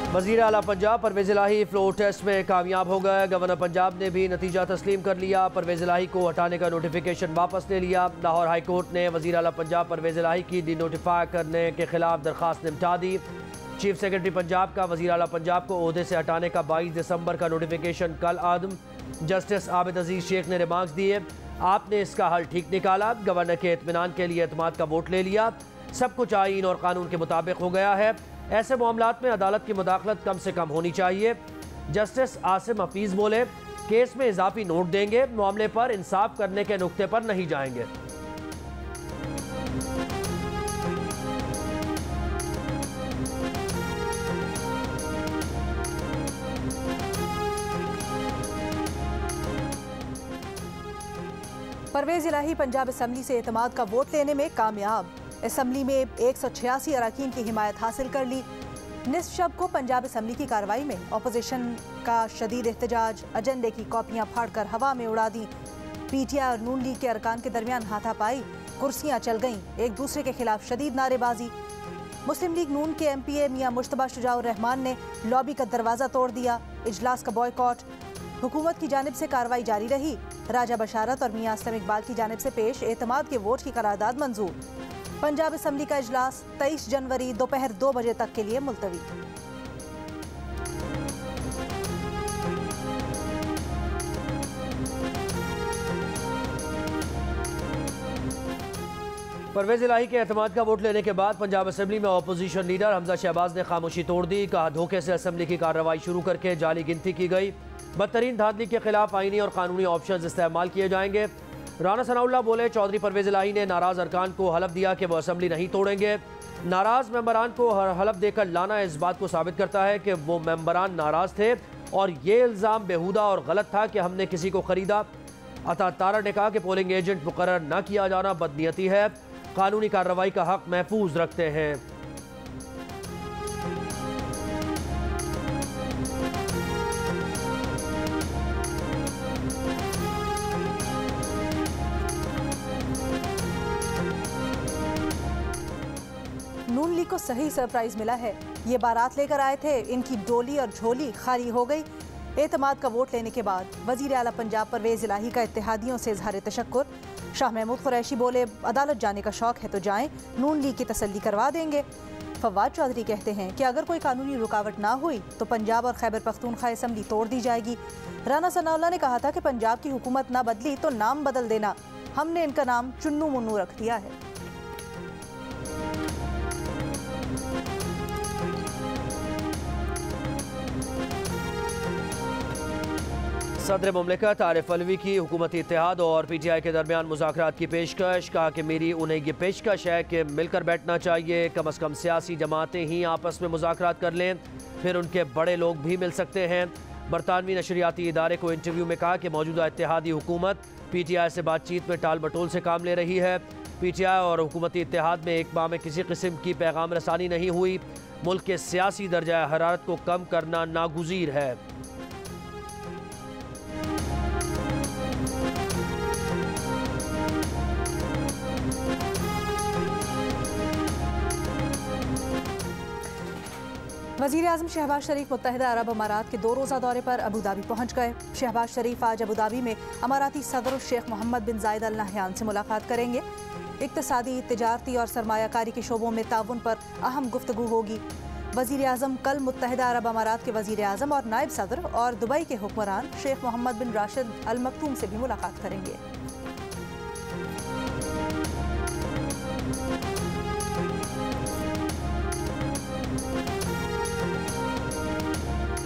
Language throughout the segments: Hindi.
वज़ीर आला पंजाब परवेज़ इलाही फ्लोर टेस्ट में कामयाब हो गए। गवर्नर पंजाब ने भी नतीजा तस्लीम कर लिया। परवेज़ इलाही को हटाने का नोटिफिकेशन वापस ले लिया। लाहौर हाई कोर्ट ने वज़ीर आला पंजाब परवेज़ इलाही की डी नोटिफाई करने के खिलाफ दरख्वास्त निपटा दी। चीफ सेक्रेटरी पंजाब का वज़ीर आला पंजाब को ओहदे से हटाने का 22 दिसंबर का नोटिफिकेशन कल आदम। जस्टिस आबिद अजीज़ शेख ने रिमार्क्स दिए, आपने इसका हल ठीक निकाला, गवर्नर के इत्मीनान के लिए एतमाद का वोट ले लिया, सब कुछ आईन और कानून के मुताबिक हो गया है। ऐसे मामलात में अदालत की मुदाखलत कम से कम होनी चाहिए। जस्टिस आसिम हफीज़ बोले, केस में इजाफी नोट देंगे, मामले पर इंसाफ करने के नुक्ते पर नहीं जाएंगे। परवेज़ इलाही पंजाब असम्बली से एतमाद का वोट लेने में कामयाब। असम्बली में 186 अरकान की हिमायत हासिल कर ली। निस्फ शब को पंजाब असम्बली की कार्रवाई में अपोजिशन का शदीद एहतजाज, एजेंडे की कॉपियां फाड़कर हवा में उड़ा दी। पीटीआई और नून लीग के अरकान के दरमियान हाथापाई, कुर्सियां चल गईं, एक दूसरे के खिलाफ शदीद नारेबाजी। मुस्लिम लीग नून के MPA मियां मुश्तबा शुजाउर रहमान ने लॉबी का दरवाज़ा तोड़ दिया। इजलास का बॉयकॉट। हुकूमत की जानिब से कार्रवाई जारी रही। राजा बशारत और मियां असलम इकबाल की जानिब से पेश एतमाद के वोट की करारदाद मंजूर। पंजाब असम्बली का इजलास 23 जनवरी दोपहर 2 बजे तक के लिए मुलतवी। परवेज़ इलाही के एतमाद का वोट लेने के बाद पंजाब असम्बली में अपोजिशन लीडर हमजा शहबाज ने खामोशी तोड़ दी। कहा, धोखे से असम्बली की कार्रवाई शुरू करके जाली गिनती की गई। बदतरीन धांधली के खिलाफ आईनी और कानूनी ऑप्शन इस्तेमाल किए जाएंगे। राना सनाउल्लाह बोले, चौधरी परवेज़ इलाही ने नाराज़ अरकान को हलफ दिया कि वो असम्बली नहीं तोड़ेंगे। नाराज़ मेंबरान को हलफ देकर लाना इस बात को साबित करता है कि वो मेंबरान नाराज़ थे और ये इल्ज़ाम बेहुदा और गलत था कि हमने किसी को ख़रीदा। अता तारा ने कहा कि पोलिंग एजेंट मुकर्रर न किया जाना बदनीयती है, कानूनी कार्रवाई का हक महफूज रखते हैं। नून लीग को सही सरप्राइज मिला है। ये बारात लेकर आए थे, इनकी डोली और झोली खाली हो गई। एतमाद का वोट लेने के बाद वजीर आला पंजाब परवेज़ इलाही का इत्तेहादियों से इजहार तशक्कुर। शाह महमूद कुरैशी बोले, अदालत जाने का शौक है तो जाएं, नून लीग की तसल्ली करवा देंगे। फवाद चौधरी कहते हैं कि अगर कोई कानूनी रुकावट ना हुई तो पंजाब और खैबर पख्तूनख्वा असम्बली तोड़ दी जाएगी। राना सनाउल्लाह ने कहा था कि पंजाब की हुकूमत ना बदली तो नाम बदल देना, हमने इनका नाम चुन्नू मुन्नू रख दिया है। सदर मुमलिकत आरिफ अलवी की हुकूमती इत्तेहाद और PTI के दरमियान मुज़ाकरात की पेशकश। कहा कि मेरी उन्हें ये पेशकश है कि मिलकर बैठना चाहिए, कम अज़ कम सियासी जमातें ही आपस में मुज़ाकरात कर लें, फिर उनके बड़े लोग भी मिल सकते हैं। बरतानवी नशरियाती इदारे को इंटरव्यू में कहा कि मौजूदा इत्तेहादी हुकूमत PTI से बातचीत में टाल बटोल से काम ले रही है। PTI और हुकूमती इत्तेहाद में एक माह में किसी किस्म की पैगाम रसानी नहीं हुई। मुल्क के सियासी दर्जा हरारत को कम करना नागुज़ीर है। वज़ीर आज़म शहबाज शरीफ मुत्तहिदा अरब अमारात के 2 रोज़ा दौरे पर अबू धाबी पहुँच गए। शहबाज शरीफ आज अबू धाबी में अमाराती सदर शेख मोहम्मद बिन जायद अल नहयान से मुलाकात करेंगे। इक़्तिसादी, तिजारती और सरमायाकारी के शोबों में ताउन पर अहम गुफ्तगू होगी। वज़ीर आज़म कल मुत्तहिदा अरब अमारात के वज़ीर आज़म और नायब सदर और दुबई के हुक्मरान शेख मोहम्मद बिन राशिद अल मकतूम से भी मुलाकात करेंगे।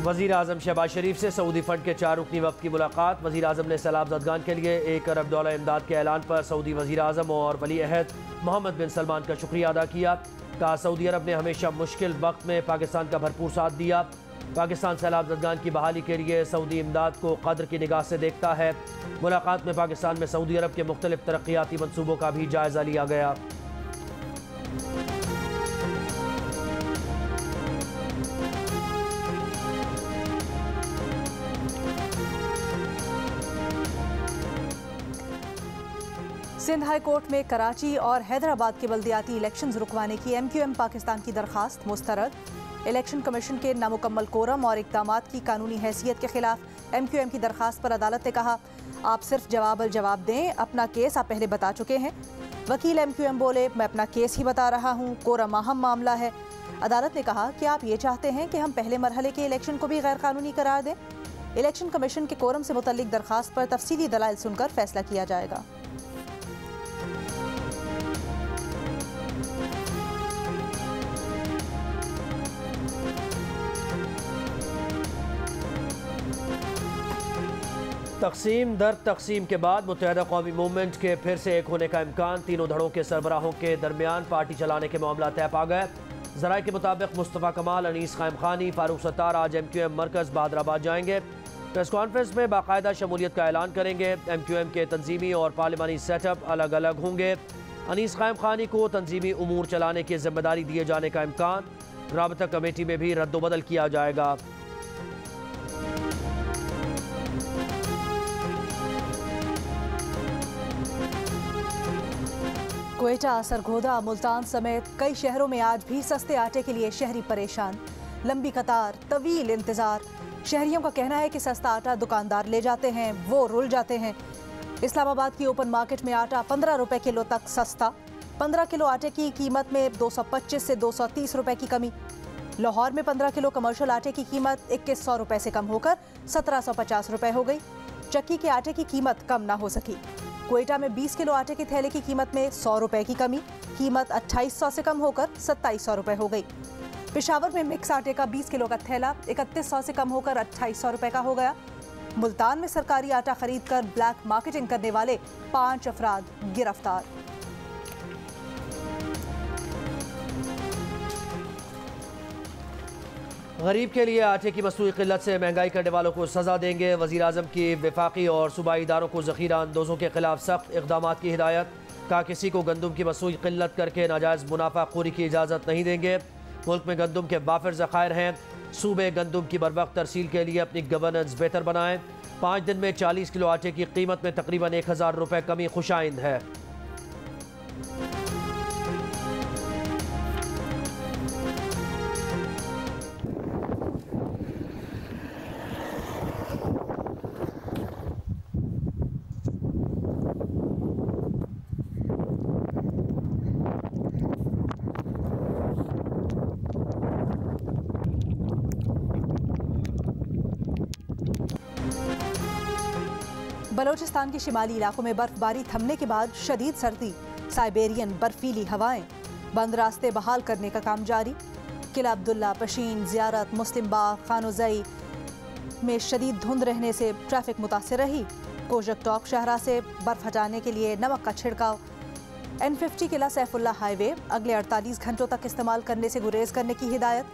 वज़ीर आज़म शहबाज शरीफ से सऊदी फंड के 4 रुकनी वफ़द की मुलाकात। वज़ीर आज़म ने सैलाब ज़दगान के लिए $1 अरब इमदाद के ऐलान पर सऊदी वज़ीर आज़म और वली अहद मोहम्मद बिन सलमान का शुक्रिया अदा किया। कहा, सऊदी अरब ने हमेशा मुश्किल वक्त में पाकिस्तान का भरपूर साथ दिया। पाकिस्तान सैलाब ज़दगान की बहाली के लिए सऊदी इमदाद को कदर की निगाह से देखता है। मुलाकात में पाकिस्तान में सऊदी अरब के मुख्तलिफ तरक्याती मनसूबों का भी जायज़ा लिया गया। सिंध हाई कोर्ट में कराची और हैदराबाद के बल्दियाती इलेक्शंस रुकवाने की MQM पाकिस्तान की दरखास्त मुस्तरद। इलेक्शन कमीशन के नामुकम्मल कोरम और इक़दामात की कानूनी हैसियत के खिलाफ MQM की दरखास्त पर अदालत ने कहा, आप सिर्फ जवाब दें, अपना केस आप पहले बता चुके हैं। वकील MQM बोले, मैं अपना केस ही बता रहा हूँ, कोरम अहम मामला है। अदालत ने कहा कि आप ये चाहते हैं कि हम पहले मरहले के इलेक्शन को भी गैर कानूनी करार दें। इलेक्शन कमीशन के कोरम से मुतल्लिक दरखास्त पर तफसीली दलाइल सुनकर फैसला किया जाएगा। तकसीम दर तकसीम के बाद मुत्तहिदा कौमी मूवमेंट के फिर से एक होने का इम्कान। तीनों धड़ों के सरबराहों के दरमियान पार्टी चलाने के मामला तय पा गए। ज़राए के मुताबिक मुस्तफ़ा कमाल, अनीस क़ायम ख़ानी, फ़ारूक सत्तार आज MQM मरकज़ बहादराबाद जाएंगे। प्रेस कॉन्फ्रेंस में बाकायदा शमूलियत का ऐलान करेंगे। MQM के तंजीमी और पार्लिमानी सेटअप अलग अलग होंगे। अनीस क़ायम ख़ानी को तंजीमी उमूर चलाने की जिम्मेदारी दिए जाने का इम्कान। राबता कमेटी में भी रद्दोबदल किया जाएगा। क्वेटा, सरगोदा, मुल्तान समेत कई शहरों में आज भी सस्ते आटे के लिए शहरी परेशान। लंबी कतार, तवील इंतजार। शहरियों का कहना है कि सस्ता आटा दुकानदार ले जाते हैं, वो रुल जाते हैं। इस्लामाबाद की ओपन मार्केट में आटा 15 रुपए किलो तक सस्ता। 15 किलो आटे की कीमत में 225 से 230 रुपए की कमी। लाहौर में 15 किलो कमर्शियल आटे की कीमत 2100 रुपए से कम होकर 1750 रुपए हो गई। चक्की के आटे की कीमत कम ना हो सकी। क्वेटा में 20 किलो आटे की थैले की कीमत में 100 रुपए की कमी। कीमत 2800 से कम होकर 2700 रुपए हो गई। पेशावर में मिक्स आटे का 20 किलो का थैला 3100 से कम होकर 2800 रुपए का हो गया। मुल्तान में सरकारी आटा खरीद कर ब्लैक मार्केटिंग करने वाले 5 अफराद गिरफ्तार। गरीब के लिए आटे की मसनूई किल्लत से महंगाई करने वालों को सजा देंगे। वज़ीर आज़म की वफाकी और सूबाई इदारों को ज़ख़ीरा अंदोज़ों के खिलाफ सख्त इक़दामात की हिदायत। कहा, किसी को गंदम की मसनूई किल्लत करके नाजायज़ मुनाफाखोरी की इजाज़त नहीं देंगे। मुल्क में गंदम के वाफिर ज़खायर हैं। सूबे गंदम की बरवक्त तरसील के लिए अपनी गवर्नेंस बेहतर बनाएं। 5 दिन में 40 किलो आटे की कीमत में तकरीबन 1000 रुपये कमी खुशाइंद है। बलोचिस्तान के शिमाली इलाकों में बर्फबारी थमने के बाद शदीद सर्दी, साइबेरियन बर्फीली हवाएं। बंद रास्ते बहाल करने का काम जारी। किला अब्दुल्ला, पशीन, ज़ियारत, मुस्लिम बाग, खानोज़ई में शदीद धुंध रहने से ट्रैफिक मुतासिर रही। कोजक टॉक शाहरा से बर्फ हटाने के लिए नमक का छिड़काव। N50 किला सैफुल्ला हाईवे अगले 48 घंटों तक इस्तेमाल करने से गुरेज करने की हिदायत।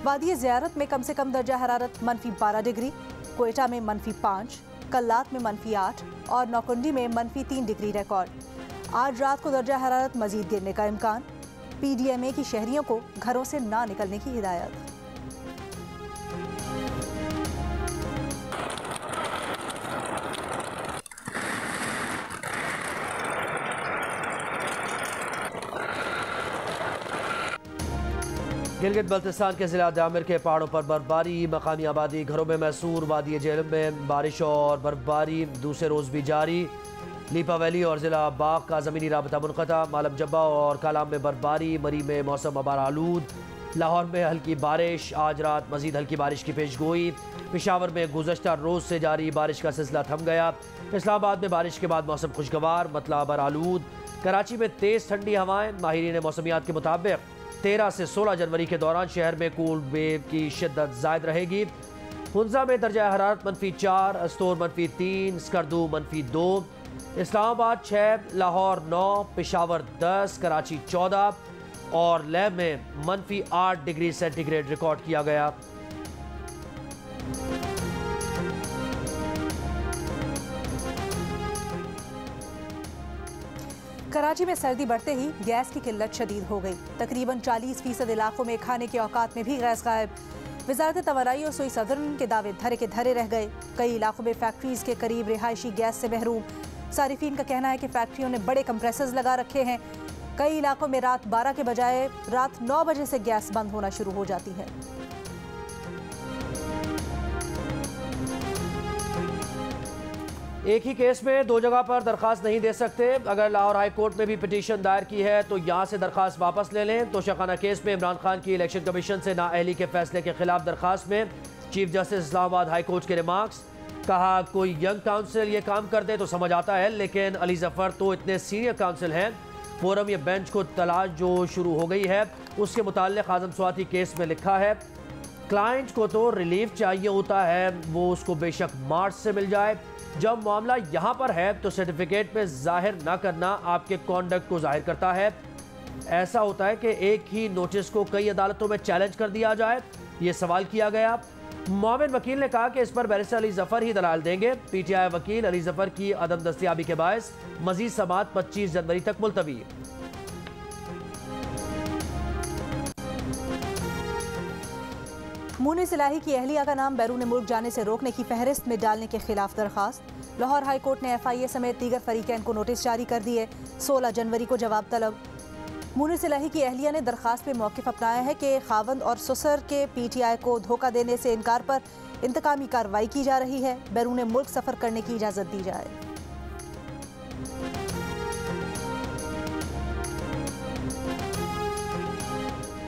वादी ज़ियारत में कम से कम दर्जा हरारत -12 डिग्री, क्वेटा में -5, कल्लात में -8 और नौकुंडी में -3 डिग्री रिकॉर्ड। आज रात को दर्जा हरारत मजीद गिरने का इम्कान। PDMA की शहरियों को घरों से ना निकलने की हिदायत। गिलगित बल्तिस्तान के ज़िला दामिर के पहाड़ों पर बर्फबारी। मकामी आबादी घरों में मैसूर। वादी जेहलम में बारिश और बर्फबारी दूसरे रोज़ भी जारी। लीपा वैली और ज़िला बाग का ज़मीनी राबता मुनक़ता। मालम जब्बा और कालाम में बर्फबारी। मरी में मौसम अबार आलूद। लाहौर में हल्की बारिश। आज रात मज़ीद हल्की बारिश की पेशगोई। पेशावर में गुज़श्ता रोज़ से जारी बारिश का सिलसिला थम गया। इस्लामाबाद में बारिश के बाद मौसम खुशगवार, मतला अबार आलूद। कराची में तेज़ ठंडी हवाएँ। माहिरीन मौसमियात के मुताबिक 13 से 16 जनवरी के दौरान शहर में कोल्ड वेव की शिद्दत ज़ायद रहेगी। हुंजा में दर्जा हरारत -4, अस्तोर -3, स्कर्दू -2, इस्लामाबाद 6, लाहौर 9, पेशावर 10, कराची 14 और लेह में -8 डिग्री सेंटीग्रेड रिकॉर्ड किया गया। कराची में सर्दी बढ़ते ही गैस की किल्लत शदीद हो गई। तकरीबन 40% इलाकों में खाने के औकात में भी गैस गायब। वजारत तवानाई और सुई सदरन के दावे धरे के धरे रह गए। कई इलाकों में फैक्ट्रीज के करीब रिहायशी गैस से महरूम। सारिफीन का कहना है कि फैक्ट्रियों ने बड़े कंप्रेसर्स लगा रखे हैं। कई इलाकों में रात 12 के बजाय रात 9 बजे से गैस बंद होना शुरू हो जाती है। एक ही केस में दो जगह पर दरखास्त नहीं दे सकते। अगर लाहौर हाई कोर्ट में भी पिटीशन दायर की है तो यहाँ से दरखास्त वापस ले लें। तोशाखाना केस में इमरान खान की इलेक्शन कमीशन से नाअहली के फैसले के खिलाफ दरखास्त में chief justice Islamabad high court के रिमार्क्स। कहा कोई यंग काउंसिल ये काम कर दे तो समझ आता है, लेकिन अली जफर तो इतने सीनियर काउंसिल हैं। फोरम या बेंच को तलाश जो शुरू हो गई है उसके मुताल्लिक आजम स्वाति केस में लिखा है क्लाइंट को तो रिलीफ चाहिए होता है, वो उसको बेशक मार्च से मिल जाए। जब मामला यहाँ पर है तो सर्टिफिकेट में जाहिर ना करना आपके कॉन्डक्ट को जाहिर करता है। ऐसा होता है कि एक ही नोटिस को कई अदालतों में चैलेंज कर दिया जाए, ये सवाल किया गया। मोमिन वकील ने कहा कि इस पर बैरिस्टर अली जफर ही दलाल देंगे। पीटीआई वकील अली जफर की अदम दस्तयाबी के बायस मजीद समाअत 25 जनवरी तक मुलतवी। मुनीस इलाही की अहलिया का नाम बैरून मुल्क जाने से रोकने की फहरिस्त में डालने के खिलाफ दरखास्त। लाहौर हाई कोर्ट ने FIA समेत दीगर फरीकैन को नोटिस जारी कर दिए। 16 जनवरी को जवाब तलब। मुनीस इलाही की अहलिया ने दरखास्त में मौक़िफ़ अपनाया है कि खावंद और ससुर के PTI को धोखा देने से इनकार पर इंतकामी कार्रवाई की जा रही है। बैरून मुल्क सफ़र करने की इजाज़त दी जाए।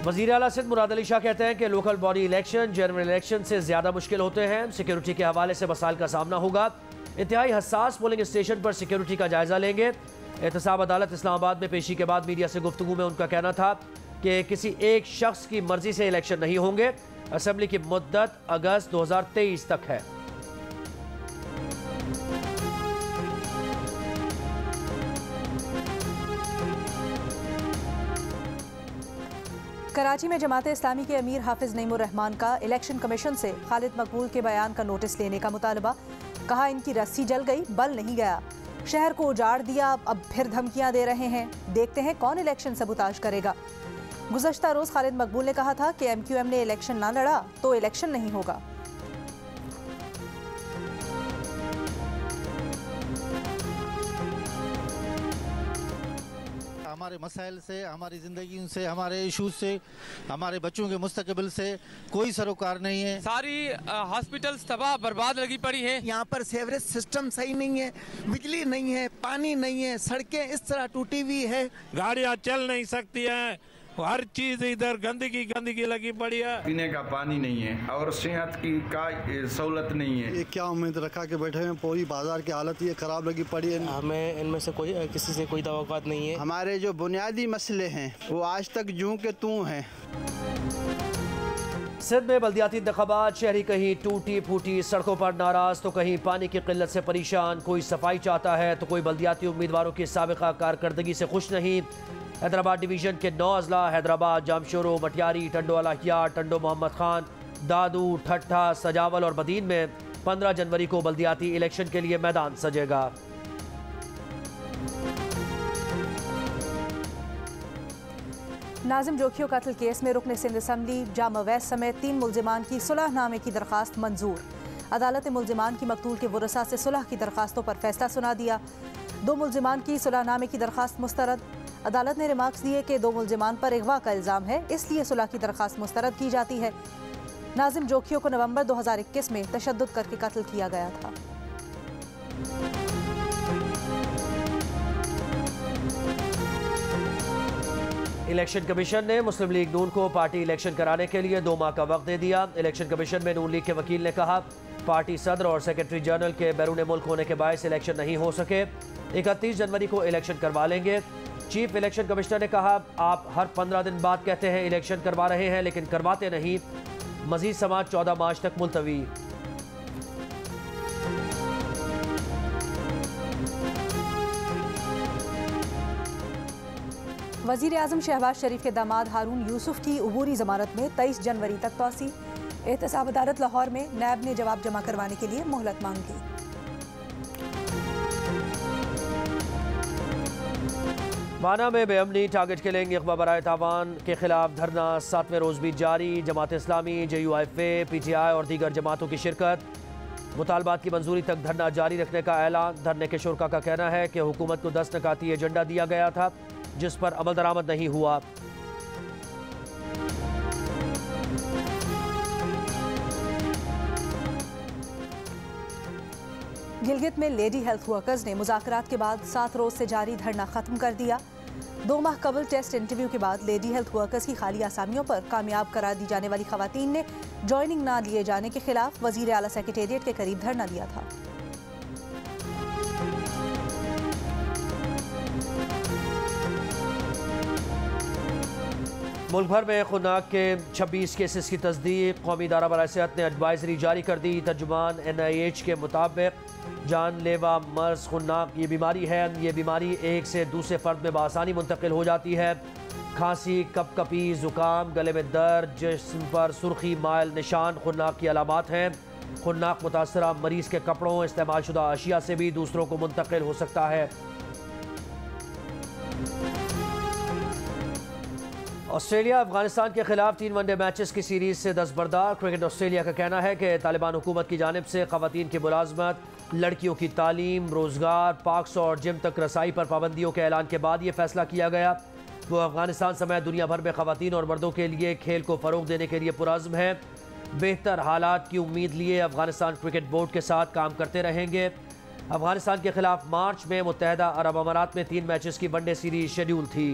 वज़ीर आला सिंध मुराद अली शाह कहते हैं कि local body election general election से ज़्यादा मुश्किल होते हैं। सिक्योरिटी के हवाले से मसाइल का सामना होगा। इंतहाई हसास पोलिंग स्टेशन पर सिक्योरिटी का जायजा लेंगे। एहतसाब अदालत इस्लामाबाद में पेशी के बाद मीडिया से गुफ्तगू में उनका कहना था कि किसी एक शख्स की मर्जी से इलेक्शन नहीं होंगे। असेंबली की मुद्दत अगस्त 2023 तक है। कराची में जमात इस्लामी के अमीर हाफिज नईमुर रहमान का इलेक्शन कमीशन से खालिद मकबूल के बयान का नोटिस लेने का मुतालबा। कहा इनकी रस्सी जल गई, बल नहीं गया। शहर को उजाड़ दिया, अब फिर धमकियां दे रहे हैं। देखते हैं कौन इलेक्शन सबूताज करेगा। गुज़श्ता रोज़ खालिद मकबूल ने कहा था कि MQM ने इलेक्शन ना लड़ा तो इलेक्शन नहीं होगा। हमारे मसाइल से, हमारी ज़िंदगी से, हमारे इशूज़ से, हमारे बच्चों के मुस्तकबिल से कोई सरोकार नहीं है। सारी हॉस्पिटल्स तबाह बर्बाद लगी पड़ी है। यहाँ पर सेवरेज सिस्टम सही नहीं है, बिजली नहीं है, पानी नहीं है, सड़कें इस तरह टूटी हुई है, गाड़ियाँ चल नहीं सकती हैं, हर चीज इधर गंदगी लगी पड़ी है। पीने का पानी नहीं है और सेहत की का सहूलत नहीं है। ये क्या उम्मीद रखा के बैठे हैं, पूरी बाजार की हालत ये खराब लगी पड़ी है। हमें इनमें से कोई किसी से कोई तवक्कुआत नहीं है। हमारे जो बुनियादी मसले हैं वो आज तक जूं के तूं हैं। सिंध में बल्दियाती इंतखाबात, शहरी कहीं टूटी फूटी सड़कों पर नाराज तो कहीं पानी की किल्लत से परेशान। कोई सफाई चाहता है तो कोई बल्दियाती उम्मीदवारों की साबिका कारकर्दगी से खुश नहीं। हैदराबाद डिवीज़न के 9 अजला हैदराबाद, जामशोरो, मटियारी, टंडो अलाहिया, टंडो मोहम्मद खान, दादू, ठट्ठा, सजावल और बदीन में 15 जनवरी को बल्दियाती इलेक्शन के लिए मैदान सजेगा। नाजिम जोखियों कत्ल केस में रुकन सिंध असम्बली जामा वैस समेत 3 मुल्जिमान की सुलहनामे की दरखास्त मंजूर। अदालत ने मुल्जिमान की मकतूल के वरसा से सुलह की दरखास्तों पर फैसला सुना दिया। 2 मुल्जिमान की सुलहनामे की दरखास्त मुस्तरद। अदालत ने रिमार्क्स दिए कि 2 मुल्जिमान पर अगवा का इल्ज़ाम है, इसलिए सुलह की दरखास्त मुस्तरद की जाती है। नाजिम जोखियों को नवंबर 2021 में तशद्दुद करके कत्ल किया गया था। इलेक्शन कमीशन ने मुस्लिम लीग नून को पार्टी इलेक्शन कराने के लिए 2 माह का वक्त दे दिया। इलेक्शन कमीशन में नून लीग के वकील ने कहा पार्टी सदर और सेक्रेटरी जनरल के बैरून मुल्क होने के बायस इलेक्शन नहीं हो सके। 31 जनवरी को इलेक्शन करवा लेंगे। चीफ इलेक्शन कमिश्नर ने कहा आप हर 15 दिन बाद कहते हैं इलेक्शन करवा रहे हैं लेकिन करवाते नहीं। मजीद समाअत 14 मार्च तक मुलतवी। वज़ीर आज़म शहबाज शरीफ के दामाद हारून यूसुफ की उबूरी ज़मानत में 23 जनवरी तक तौसी। एहतसाब अदालत लाहौर में नैब ने जवाब जमा करवाने के लिए मोहलत मांग ली। माना में बेअमनी, टारगेट किलिंग, इक़बा बराए तावान के खिलाफ धरना 7वें रोज़ भी जारी। जमात इस्लामी, JUIFA, PTI और दीगर जमातों की शिरकत। मुतालबात की मंजूरी तक धरना जारी रखने का ऐलान। धरने के शुरका का कहना है कि हुकूमत को 10 नकाती एजेंडा दिया गया था जिस पर अमल दरामद नहीं हुआ। गिलगित में लेडी हेल्थ वर्कर्स ने मुज़ाकरात के बाद 7 रोज से जारी धरना खत्म कर दिया। 2 माह कबल टेस्ट इंटरव्यू के बाद लेडी हेल्थ वर्कर्स की खाली आसामियों पर कामयाब करार दी जाने वाली खवातीन ने ज्वाइनिंग ना लिए जाने के खिलाफ वजीर आला सेक्रेटेरिएट के करीब धरना दिया था। मुल्क भर में खुनाक के 26 केसेस की तस्दीक। कौमी इदारा बराए सेहत ने एडवाइजरी जारी कर दी। तर्जुमान NIH के मुताबिक जानलेवा मर्ज खुनाक ये बीमारी है। ये बीमारी एक से दूसरे फर्द में बआसानी मुंतकिल हो जाती है। खांसी, कपकपी, जुकाम, गले में दर्द, जिस्म पर सुर्खी माइल निशान खुनाक की अलामात हैं। खुनाक मुतासरा मरीज के कपड़ों, इस्तेमाल शुदा अशिया से भी दूसरों को मुंतकिल हो सकता है। ऑस्ट्रेलिया अफगानिस्तान के खिलाफ 3 वनडे मैचेस की सीरीज से दस्तबरदार। क्रिकेट ऑस्ट्रेलिया का कहना है कि तालिबान हुकूमत की जानिब से खवातीन की मुलाजमत, लड़कियों की तालीम, रोजगार, पार्क्स और जिम तक रसाई पर पाबंदियों के ऐलान के बाद ये फैसला किया गया। वो अफगानिस्तान समेत दुनिया भर में खवातीन और मर्दों के लिए खेल को फ़रोग देने के लिए पुरज़्म है। बेहतर हालात की उम्मीद लिए अफगानिस्तान क्रिकेट बोर्ड के साथ काम करते रहेंगे। अफगानिस्तान के खिलाफ मार्च में मुत्तहदा अरब अमारात में 3 मैचेस की वनडे सीरीज शेड्यूल थी।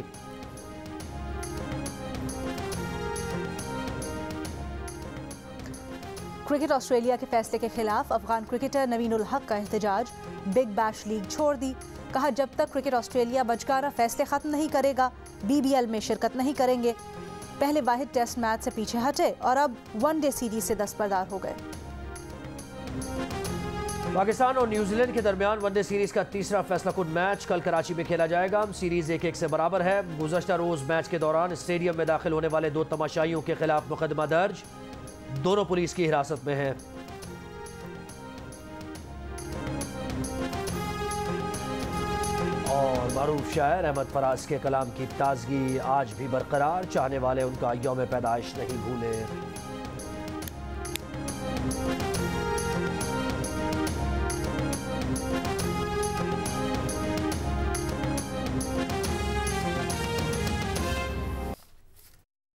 क्रिकेट ऑस्ट्रेलिया के फैसले के खिलाफ अफगान क्रिकेटर नवीन उल हक का एहतजाज। बिग बैश लीग छोड़ दी। कहा जब तक क्रिकेट ऑस्ट्रेलिया बचकाना फैसले खत्म नहीं करेगा BBL में शिरकत नहीं करेंगे। पहले वाहिद टेस्ट मैच से पीछे हटे और अब वनडे सीरीज से दस्तबरदार हो गए। पाकिस्तान और न्यूजीलैंड के दरमियान वनडे सीरीज का तीसरा फैसलाकुन मैच कल कराची में खेला जाएगा। सीरीज 1-1 से बराबर है। गुज़श्ता रोज मैच के दौरान स्टेडियम में दाखिल होने वाले 2 तमाशाइयों के खिलाफ मुकदमा दर्ज। दोनों पुलिस की हिरासत में हैं। और मारूफ शायर अहमद फराज के कलाम की ताजगी आज भी बरकरार। चाहने वाले उनका यौम पैदाइश नहीं भूले।